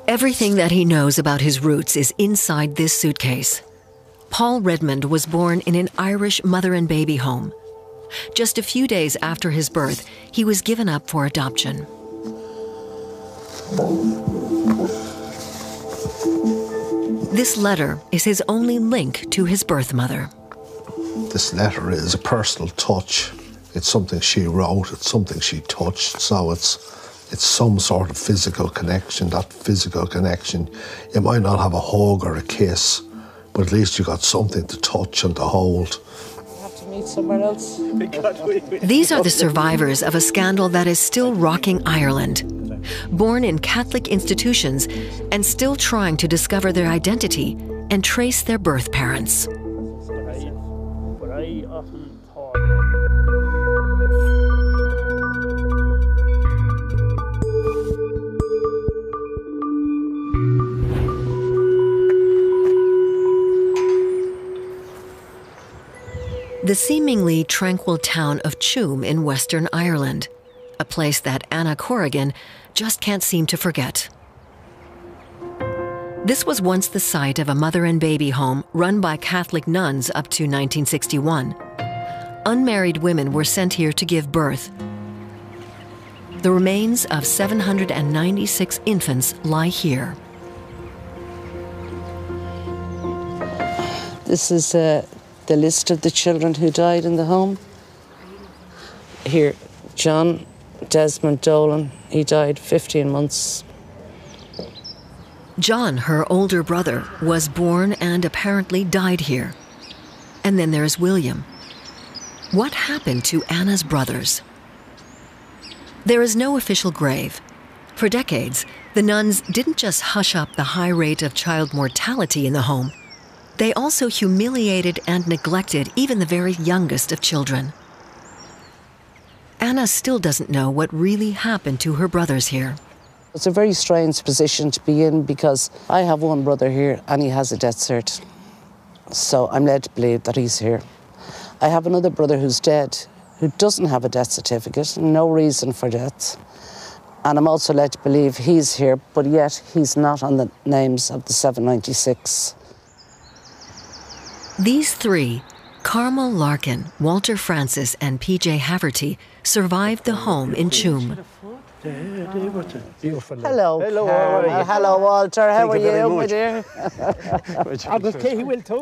Everything that he knows about his roots is inside this suitcase. Paul Redmond was born in an Irish mother and baby home. Just a few days after his birth, he was given up for adoption. This letter is his only link to his birth mother. This letter is a personal touch. It's something she wrote, it's something she touched, so it's some sort of physical connection. That physical connection, you might not have a hug or a kiss, but at least you got something to touch and to hold. Have to meet somewhere else. These are the survivors of a scandal that is still rocking Ireland. Born in Catholic institutions and still trying to discover their identity and trace their birth parents. The seemingly tranquil town of Tuam in Western Ireland, a place that Anna Corrigan just can't seem to forget. This was once the site of a mother and baby home run by Catholic nuns up to 1961. Unmarried women were sent here to give birth. The remains of 796 infants lie here. This is the list of the children who died in the home. Here, John Desmond Dolan, he died 15 months. John, her older brother, was born and apparently died here. And then there's William. What happened to Anna's brothers? There is no official grave. For decades, the nuns didn't just hush up the high rate of child mortality in the home. They also humiliated and neglected even the very youngest of children. Anna still doesn't know what really happened to her brothers here. It's a very strange position to be in because I have one brother here and he has a death cert. So I'm led to believe that he's here. I have another brother who's dead, who doesn't have a death certificate, no reason for death. And I'm also led to believe he's here, but yet he's not on the names of the 796. These three, Carmel Larkin, Walter Francis, and P.J. Haverty, survived the home in Tuam. Hello, Carmel. Hello, Walter. How are you, my dear?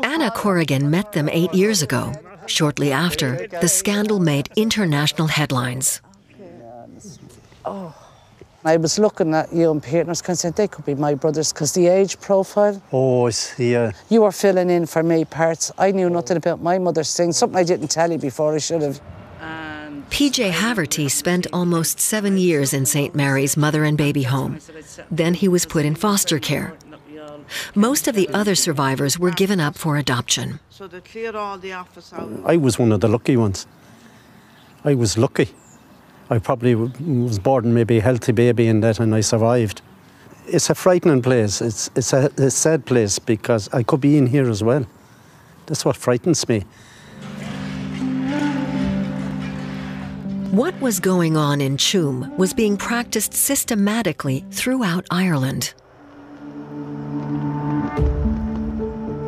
Anna Corrigan met them 8 years ago. Shortly after, the scandal made international headlines. I was looking at you and Peter and I was kind of saying they could be my brothers because the age profile. Oh, I see, yeah. You were filling in for me parts. I knew nothing about my mother's thing, something I didn't tell you before I should have. P.J. Haverty spent almost 7 years in St. Mary's mother and baby home. Then he was put in foster care. Most of the other survivors were given up for adoption. I was one of the lucky ones. I was lucky. I probably was born maybe a healthy baby in that and I survived. It's a frightening place. It's a sad place because I could be in here as well. That's what frightens me. What was going on in Tuam was being practiced systematically throughout Ireland.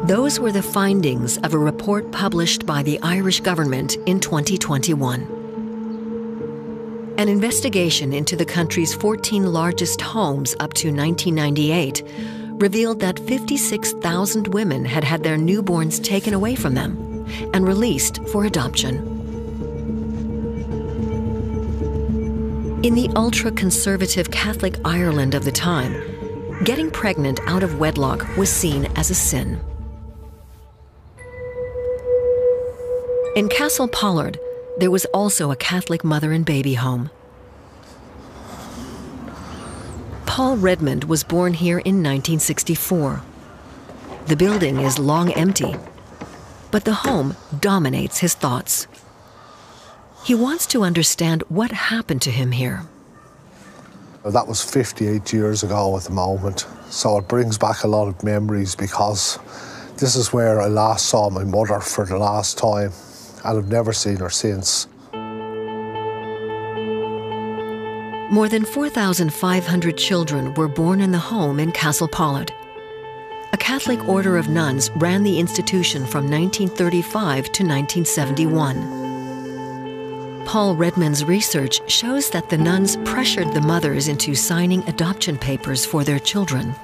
Those were the findings of a report published by the Irish government in 2021. An investigation into the country's 14 largest homes up to 1998 revealed that 56,000 women had had their newborns taken away from them and released for adoption. In the ultra-conservative Catholic Ireland of the time, getting pregnant out of wedlock was seen as a sin. In Castle Pollard, there was also a Catholic mother and baby home. Paul Redmond was born here in 1964. The building is long empty, but the home dominates his thoughts. He wants to understand what happened to him here. That was 58 years ago at the moment, so it brings back a lot of memories because this is where I last saw my mother for the last time, and I've never seen her since. More than 4,500 children were born in the home in Castlepollard. A Catholic order of nuns ran the institution from 1935 to 1971. Paul Redmond's research shows that the nuns pressured the mothers into signing adoption papers for their children.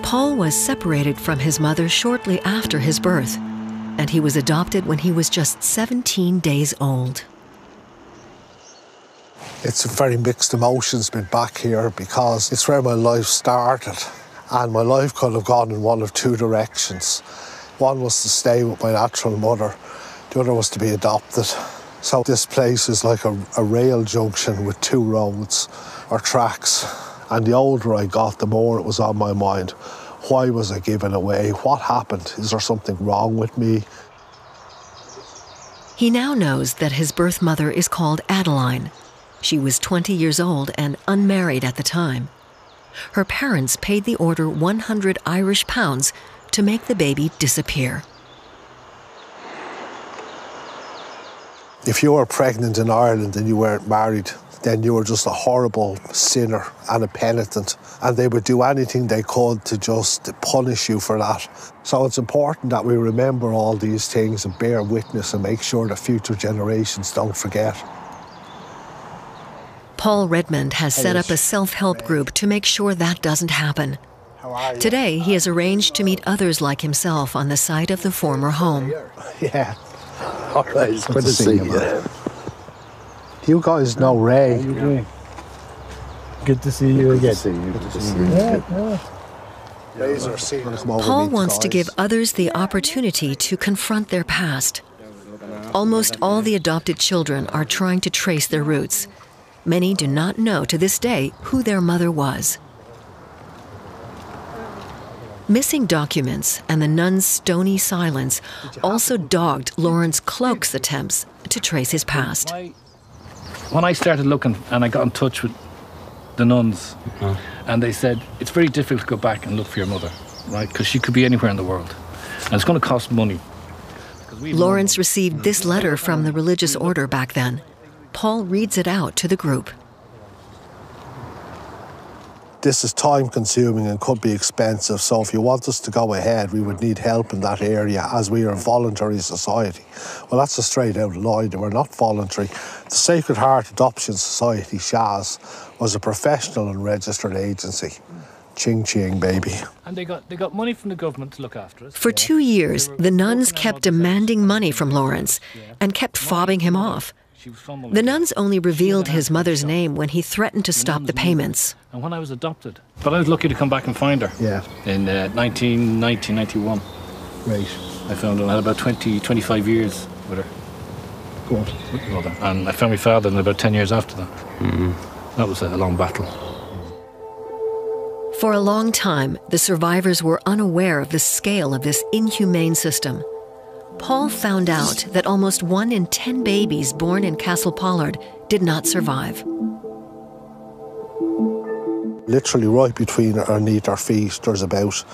Paul was separated from his mother shortly after his birth, and he was adopted when he was just 17 days old. It's very mixed emotions being back here because it's where my life started, and my life could have gone in one of two directions. One was to stay with my natural mother, the other was to be adopted. So this place is like a rail junction with two roads or tracks, and the older I got, the more it was on my mind. Why was I given away? What happened? Is there something wrong with me? He now knows that his birth mother is called Adeline. She was 20 years old and unmarried at the time. Her parents paid the order 100 Irish pounds to make the baby disappear. If you were pregnant in Ireland and you weren't married, then you were just a horrible sinner and a penitent, and they would do anything they could to just punish you for that. So it's important that we remember all these things and bear witness and make sure that future generations don't forget. Paul Redmond has set up a self-help group to make sure that doesn't happen. Today, he has arranged to meet others like himself on the site of the former home. Yeah. All right, it's good to see you. You guys know Ray. How you doing? Good to see you again. Good to see you. Paul wants to give others the opportunity to confront their past. Almost all the adopted children are trying to trace their roots. Many do not know to this day who their mother was. Missing documents and the nun's stony silence also dogged Lawrence Cloak's attempts to trace his past. When I started looking and I got in touch with the nuns, and they said, it's very difficult to go back and look for your mother, right? Because she could be anywhere in the world. And it's going to cost money. Lawrence received this letter from the religious order back then. Paul reads it out to the group. This is time-consuming and could be expensive, so if you want us to go ahead, we would need help in that area, as we are a voluntary society. Well, that's a straight-out lie. We're not voluntary. The Sacred Heart Adoption Society, SHAS, was a professional and registered agency. Ching-ching, baby. And they got money from the government to look after us. For 2 years, the nuns kept demanding money from Lawrence and kept fobbing him off. The nuns only revealed his mother's name when he threatened to stop the payments. And when I was adopted. But I was lucky to come back and find her. Yeah. In 1991. Right. I found her. I had about 25 years with her. Good. And I found my father in about 10 years after that. That was a long battle. For a long time, the survivors were unaware of the scale of this inhumane system. Paul found out that almost 1 in 10 babies born in Castlepollard did not survive. Literally right between underneath our feet, there's about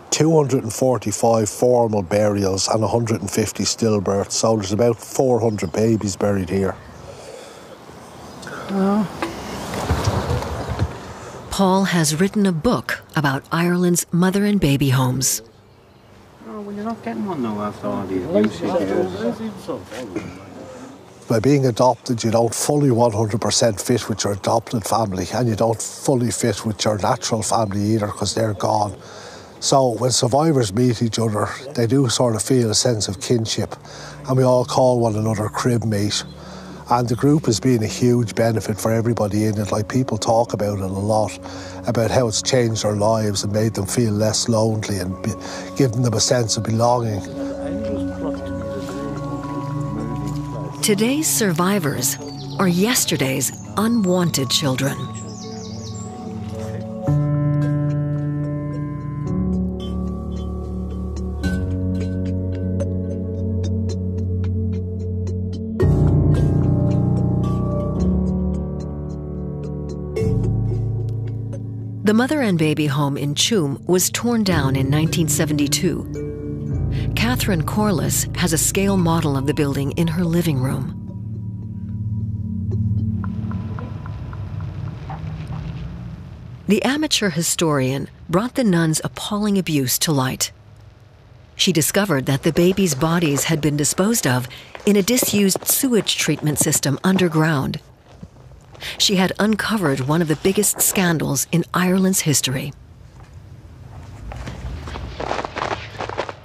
245 formal burials and 150 stillbirths, so there's about 400 babies buried here. Oh. Paul has written a book about Ireland's mother and baby homes. Well, you're not getting one now after all these years. By being adopted, you don't fully 100% fit with your adopted family, and you don't fully fit with your natural family either, because they're gone. So when survivors meet each other, they do sort of feel a sense of kinship, and we all call one another crib mate. And the group has been a huge benefit for everybody in it. Like, people talk about it a lot, about how it's changed their lives and made them feel less lonely and given them a sense of belonging. Today's survivors are yesterday's unwanted children. The mother and baby home in Tuam was torn down in 1972. Catherine Corliss has a scale model of the building in her living room. The amateur historian brought the nuns' appalling abuse to light. She discovered that the babies' bodies had been disposed of in a disused sewage treatment system underground. She had uncovered one of the biggest scandals in Ireland's history.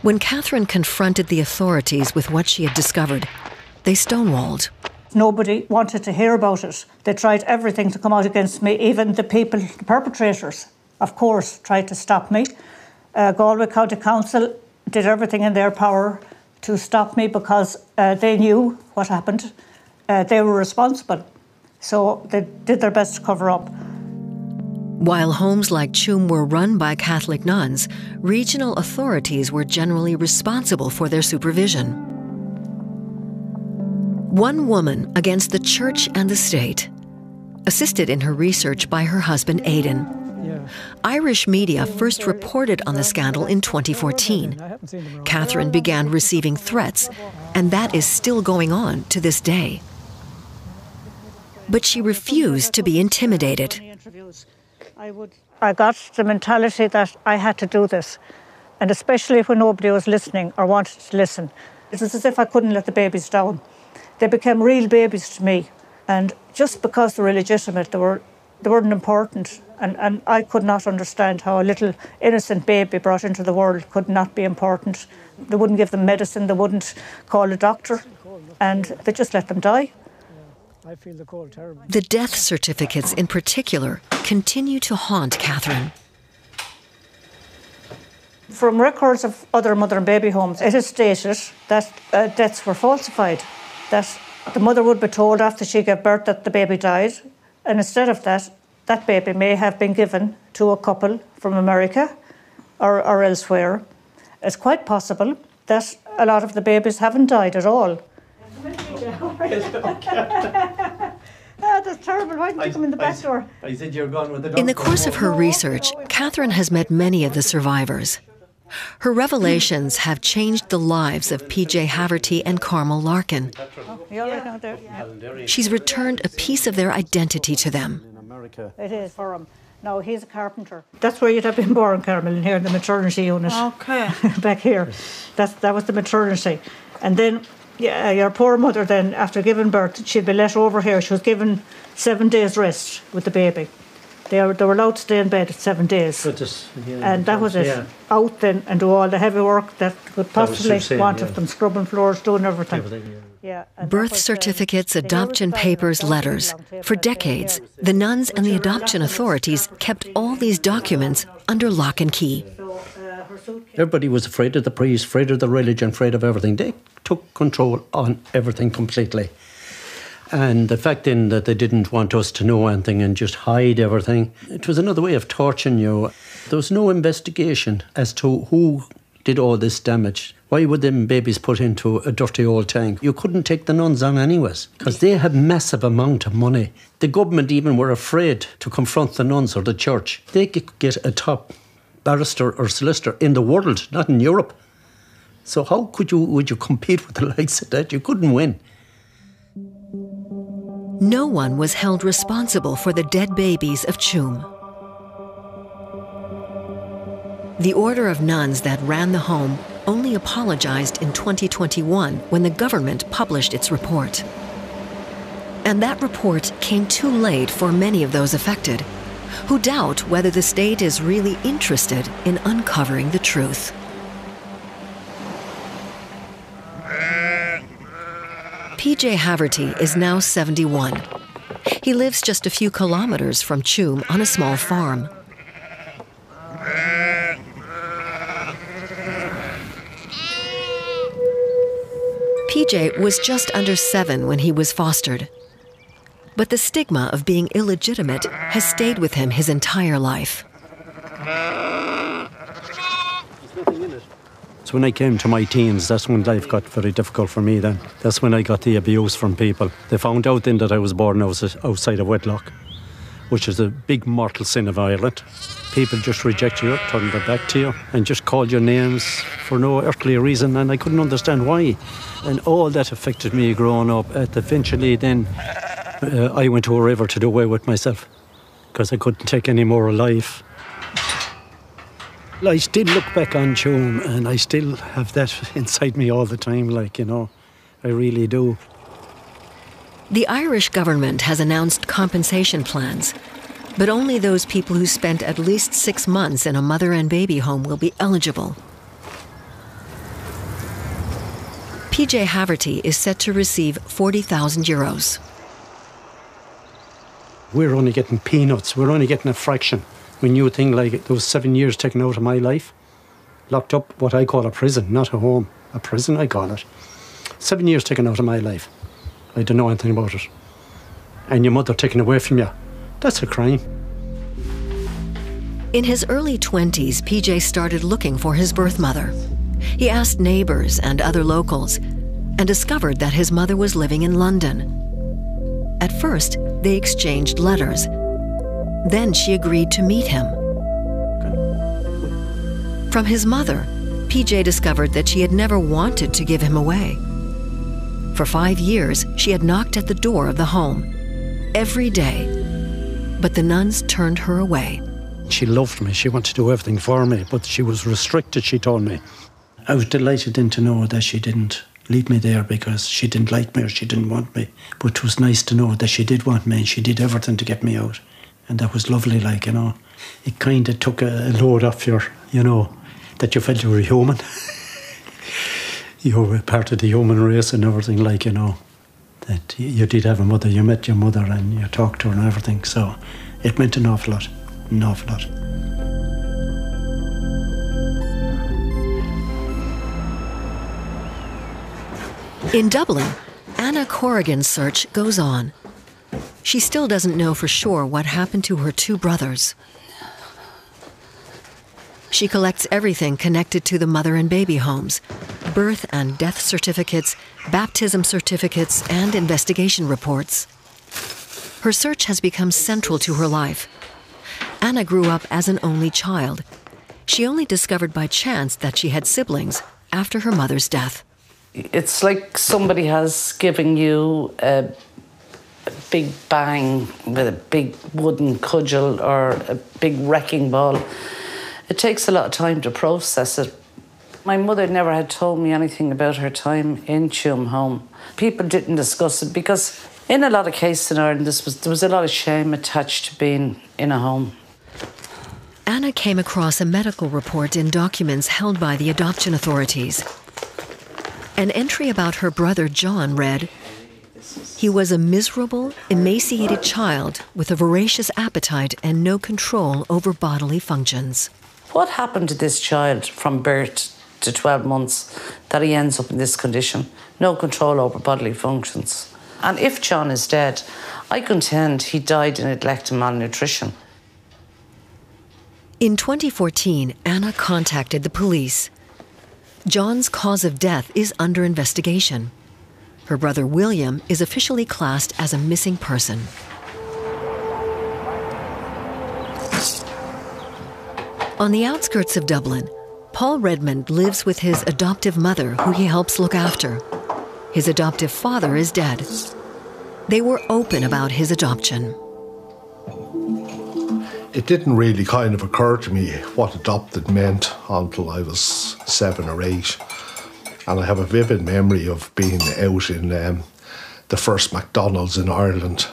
When Catherine confronted the authorities with what she had discovered, they stonewalled. Nobody wanted to hear about it. They tried everything to come out against me. Even the people, the perpetrators, of course, tried to stop me. Galway County Council did everything in their power to stop me because they knew what happened. They were responsible. So they did their best to cover up. While homes like Tuam were run by Catholic nuns, regional authorities were generally responsible for their supervision. One woman against the church and the state, assisted in her research by her husband Aidan. Irish media first reported on the scandal in 2014. Catherine began receiving threats, and that is still going on to this day. But she refused to be intimidated. I got the mentality that I had to do this, and especially when nobody was listening or wanted to listen. It was as if I couldn't let the babies down. They became real babies to me, and just because they were illegitimate, they weren't important, and I could not understand how a little innocent baby brought into the world could not be important. They wouldn't give them medicine, they wouldn't call a doctor, and they just let them die. I feel the cold terrible. The death certificates in particular continue to haunt Catherine. From records of other mother and baby homes, it is stated that deaths were falsified, that the mother would be told after she gave birth that the baby died, and instead of that, that baby may have been given to a couple from America or elsewhere. It's quite possible that a lot of the babies haven't died at all. That's terrible. Why didn't you come in the back door? I said you're gone with the dog. In the course of her research, Catherine has met many of the survivors. Her revelations have changed the lives of P.J. Haverty and Carmel Larkin. You're right out there. She's returned a piece of their identity to them. It is for him. No, he's a carpenter. That's where you'd have been born, Carmel, in here in the maternity unit. Okay. Back here. That was the maternity. And then your poor mother then, after giving birth, she'd be let over here. She was given 7 days rest with the baby. They were allowed to stay in bed 7 days. And that was it. Yeah. Out then and do all the heavy work that could possibly want of them, scrubbing floors, doing everything. Yeah, birth certificates, adoption papers, letters. For decades, the nuns and the adoption authorities kept all these documents under lock and key. Everybody was afraid of the priest, afraid of the religion, afraid of everything. They took control on everything completely. And the fact then that they didn't want us to know anything and just hide everything, it was another way of torturing you. There was no investigation as to who did all this damage. Why were them babies put into a dirty old tank? You couldn't take the nuns on anyways, because they had massive amount of money. The government even were afraid to confront the nuns or the church. They could get a top barrister or solicitor in the world, not in Europe. So how would you compete with the likes of that? You couldn't win. No one was held responsible for the dead babies of Tuam. The order of nuns that ran the home only apologized in 2021 when the government published its report. And that report came too late for many of those affected, who doubt whether the state is really interested in uncovering the truth. P.J. Haverty is now 71. He lives just a few kilometers from Tuam on a small farm. P.J. was just under 7 when he was fostered. But the stigma of being illegitimate has stayed with him his entire life. So when I came to my teens, that's when life got very difficult for me then. That's when I got the abuse from people. They found out then that I was born outside of wedlock, which is a big mortal sin of Ireland. People just reject you, turn their back to you, and just call you names for no earthly reason, and I couldn't understand why. And all that affected me growing up. Eventually then, I went to a river to do away with myself. because I couldn't take any more alive. I still look back on June and I still have that inside me all the time, like, you know, I really do. The Irish government has announced compensation plans, but only those people who spent at least 6 months in a mother and baby home will be eligible. PJ Haverty is set to receive €40,000. We're only getting peanuts, we're only getting a fraction. When you think like those 7 years taken out of my life, locked up, what I call a prison, not a home, a prison I call it. 7 years taken out of my life. I don't know anything about it. And your mother taken away from you, that's a crime. In his early 20s, PJ started looking for his birth mother. He asked neighbors and other locals and discovered that his mother was living in London. At first, they exchanged letters. Then she agreed to meet him. From his mother, PJ discovered that she had never wanted to give him away. For 5 years, she had knocked at the door of the home every day, but the nuns turned her away. She loved me, she wanted to do everything for me, but she was restricted, she told me. I was delighted then to know that she didn't leave me there because she didn't like me or she didn't want me. But it was nice to know that she did want me and she did everything to get me out. And that was lovely, like, you know. It kind of took a load off your, you know, that you felt you were human. You were part of the human race and everything, like, you know. That you did have a mother, you met your mother and you talked to her and everything. So it meant an awful lot, an awful lot. In Dublin, Anna Corrigan's search goes on. She still doesn't know for sure what happened to her 2 brothers. She collects everything connected to the mother and baby homes, birth and death certificates, baptism certificates, and investigation reports. Her search has become central to her life. Anna grew up as an only child. She only discovered by chance that she had siblings after her mother's death. It's like somebody has given you a big bang with a big wooden cudgel or a big wrecking ball. It takes a lot of time to process it. My mother never had told me anything about her time in Tuam home. People didn't discuss it because in a lot of cases in Ireland there was a lot of shame attached to being in a home. Anna came across a medical report in documents held by the adoption authorities. An entry about her brother John read, "He was a miserable, emaciated child with a voracious appetite and no control over bodily functions." What happened to this child from birth to 12 months that he ends up in this condition? No control over bodily functions. And if John is dead, I contend he died in neglect and malnutrition. In 2014, Anna contacted the police. John's cause of death is under investigation. Her brother William is officially classed as a missing person. On the outskirts of Dublin, Paul Redmond lives with his adoptive mother, who he helps look after. His adoptive father is dead. They were open about his adoption. It didn't really kind of occur to me what adopted meant until I was 7 or 8. And I have a vivid memory of being out in the first McDonald's in Ireland,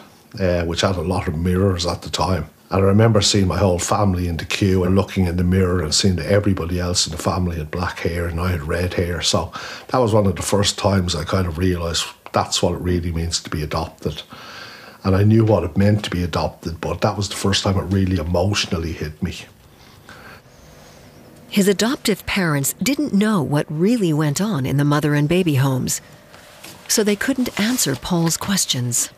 which had a lot of mirrors at the time. And I remember seeing my whole family in the queue and looking in the mirror and seeing that everybody else in the family had black hair and I had red hair. So that was one of the first times I kind of realised that's what it really means to be adopted. And I knew what it meant to be adopted, but that was the first time it really emotionally hit me. His adoptive parents didn't know what really went on in the mother and baby homes, so they couldn't answer Paul's questions.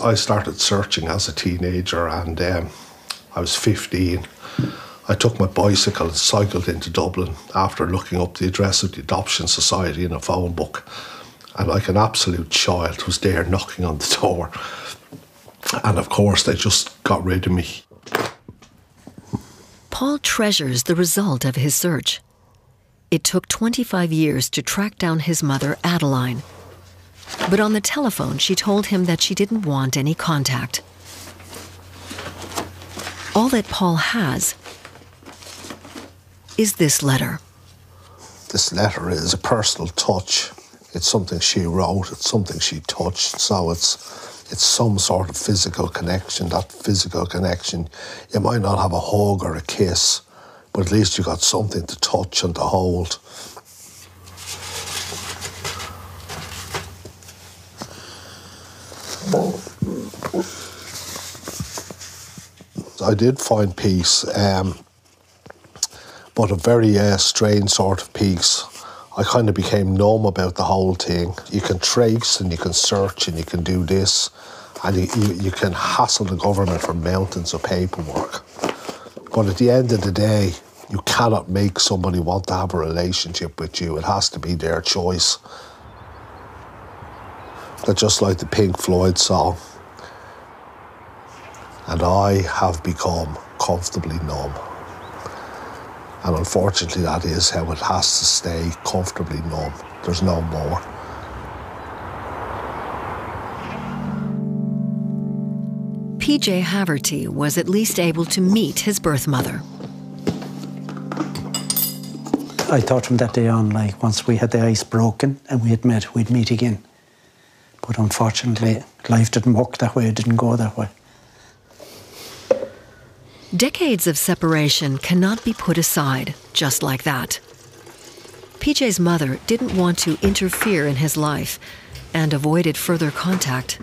I started searching as a teenager and I was 15. I took my bicycle and cycled into Dublin after looking up the address of the Adoption Society in a phone book. And like an absolute child was there knocking on the door. And of course, they just got rid of me. Paul treasures the result of his search. It took 25 years to track down his mother, Adeline. But on the telephone, she told him that she didn't want any contact. All that Paul has is this letter. This letter is a personal touch. It's something she wrote, it's something she touched, so it's some sort of physical connection. That physical connection, you might not have a hug or a kiss, but at least you got something to touch and to hold. I did find peace, but a very strange sort of peace. I kind of became numb about the whole thing. You can trace and you can search and you can do this, and you can hassle the government for mountains of paperwork. But at the end of the day, you cannot make somebody want to have a relationship with you. It has to be their choice. They're just like the Pink Floyd song. And I have become comfortably numb. And unfortunately, that is how it has to stay, comfortably numb. There's no more. PJ Haverty was at least able to meet his birth mother. I thought from that day on, like, once we had the ice broken and we had met, we'd meet again. But unfortunately, life didn't work that way, it didn't go that way. Decades of separation cannot be put aside just like that. PJ's mother didn't want to interfere in his life and avoided further contact.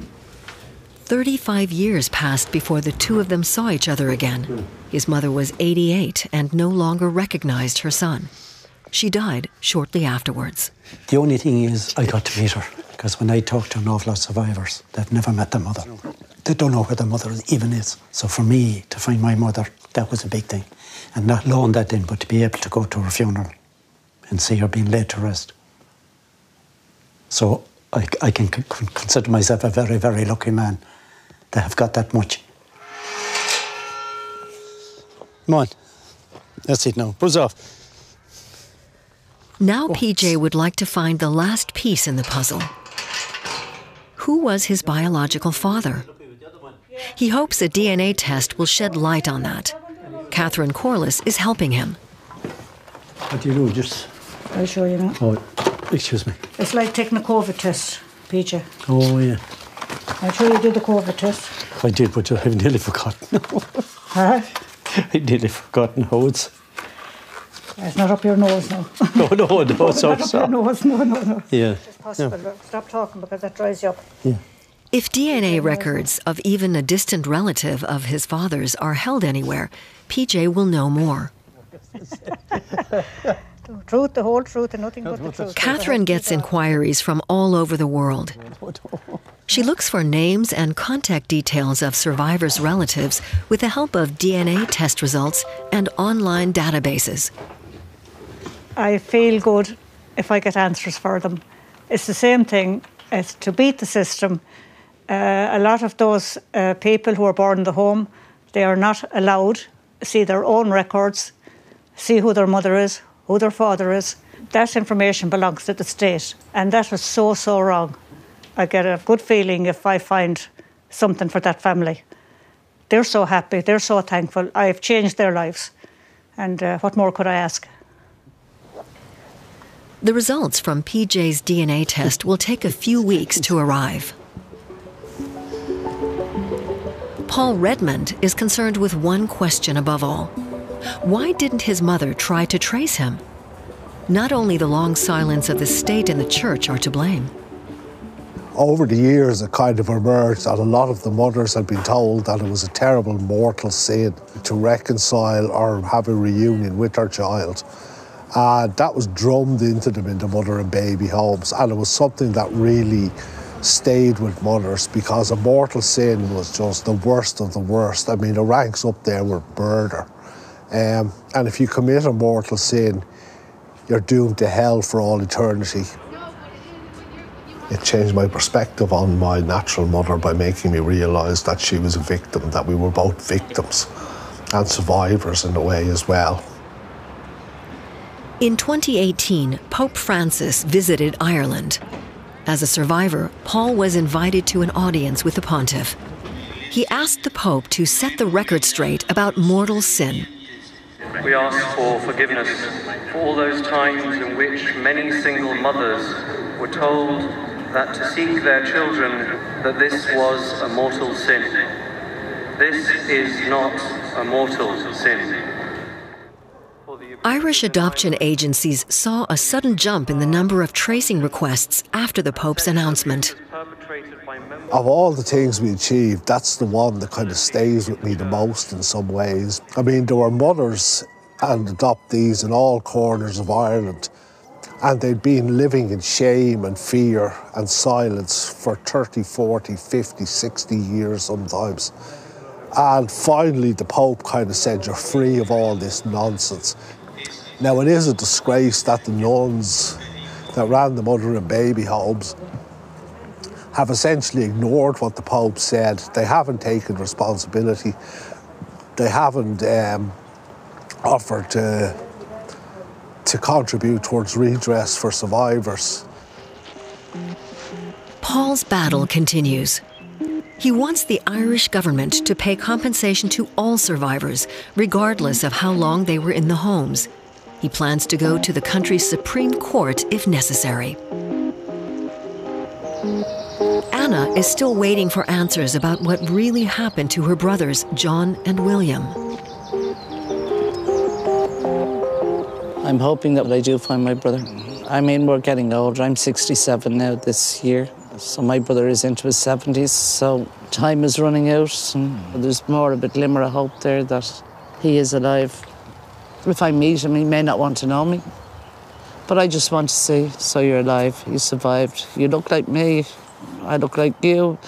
35 years passed before the two of them saw each other again. His mother was 88 and no longer recognized her son. She died shortly afterwards. The only thing is I got to meet her, because when I talk to an awful lot of survivors, they've never met their mother. They don't know where their mother even is. So for me, to find my mother, that was a big thing. And not alone that then, but to be able to go to her funeral and see her being laid to rest. So I can consider myself a very, very lucky man to have got that much. Come on. That's it now. Buzz off. Now PJ would like to find the last piece in the puzzle. Who was his biological father? He hopes a DNA test will shed light on that. Catherine Corliss is helping him. What do you do? Just... I'll show you now. Oh, excuse me. It's like taking a COVID test, PJ. Oh, yeah. I'm sure you did the COVID test. I did, but I've nearly forgotten. Huh? I've nearly forgotten how it's... It's not up your nose now. No, sorry. Not up your nose, no. Yeah. It's possible. No. Stop talking because that dries you up. Yeah. If DNA records of even a distant relative of his father's are held anywhere, PJ will know more. The truth, the whole truth, and nothing but the truth. Catherine gets inquiries from all over the world. She looks for names and contact details of survivors' relatives with the help of DNA test results and online databases. I feel good if I get answers for them. It's the same thing as to beat the system. A lot of those people who are born in the home, they are not allowed to see their own records, see who their mother is, who their father is. That information belongs to the state, and that was so wrong. I get a good feeling if I find something for that family. They're so happy, they're so thankful. I've changed their lives, and what more could I ask? The results from PJ's DNA test will take a few weeks to arrive. Paul Redmond is concerned with one question above all. Why didn't his mother try to trace him? Not only the long silence of the state and the church are to blame. Over the years, it kind of emerged that a lot of the mothers had been told that it was a terrible mortal sin to reconcile or have a reunion with their child. That was drummed into them in the mother and baby homes, and it was something that really stayed with mothers because a mortal sin was just the worst of the worst. I mean, it ranks up there with murder. And if you commit a mortal sin, you're doomed to hell for all eternity. It changed my perspective on my natural mother by making me realise that she was a victim, that we were both victims and survivors in a way as well. In 2018, Pope Francis visited Ireland. As a survivor, Paul was invited to an audience with the pontiff. he asked the Pope to set the record straight about mortal sin. We ask for forgiveness for all those times in which many single mothers were told that to seek their children, that this was a mortal sin. This is not a mortal sin. Irish adoption agencies saw a sudden jump in the number of tracing requests after the Pope's announcement. Of all the things we achieved, that's the one that kind of stays with me the most in some ways. I mean, there were mothers and adoptees in all corners of Ireland, and they'd been living in shame and fear and silence for 30, 40, 50, 60 years sometimes. And finally the Pope kind of said, you're free of all this nonsense. Now, it is a disgrace that the nuns that ran the mother and baby homes have essentially ignored what the Pope said. They haven't taken responsibility. They haven't offered to contribute towards redress for survivors. Paul's battle continues. He wants the Irish government to pay compensation to all survivors, regardless of how long they were in the homes. He plans to go to the country's Supreme Court if necessary. Anna is still waiting for answers about what really happened to her brothers, John and William. I'm hoping that I do find my brother. I mean, we're getting older. I'm 67 now this year. So my brother is into his 70s, so time is running out. And there's more of a glimmer of hope there that he is alive. If I meet him, he may not want to know me. But I just want to say, so you're alive, you survived. You look like me, I look like you.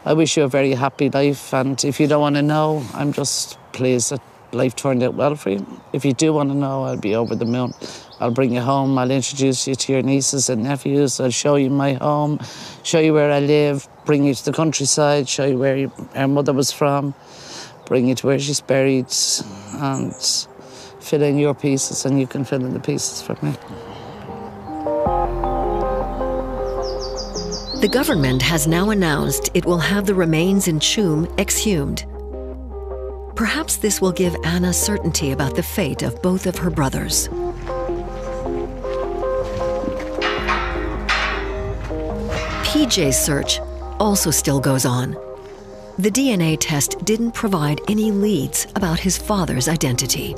I wish you a very happy life, and if you don't want to know, I'm just pleased that life turned out well for you. If you do want to know, I'll be over the moon. I'll bring you home, I'll introduce you to your nieces and nephews, I'll show you my home, show you where I live, bring you to the countryside, show you where our mother was from, bring you to where she's buried, and fill in your pieces, and you can fill in the pieces for me. The government has now announced it will have the remains in Tuam exhumed. Perhaps this will give Anna certainty about the fate of both of her brothers. PJ's search also still goes on. The DNA test didn't provide any leads about his father's identity.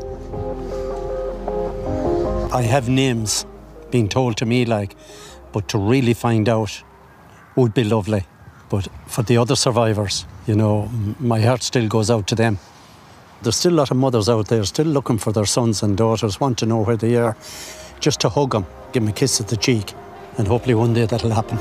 I have names being told to me, but to really find out would be lovely. But for the other survivors, my heart still goes out to them. There's still a lot of mothers out there still looking for their sons and daughters, want to know where they are, just to hug them, give them a kiss at the cheek, and hopefully one day that'll happen.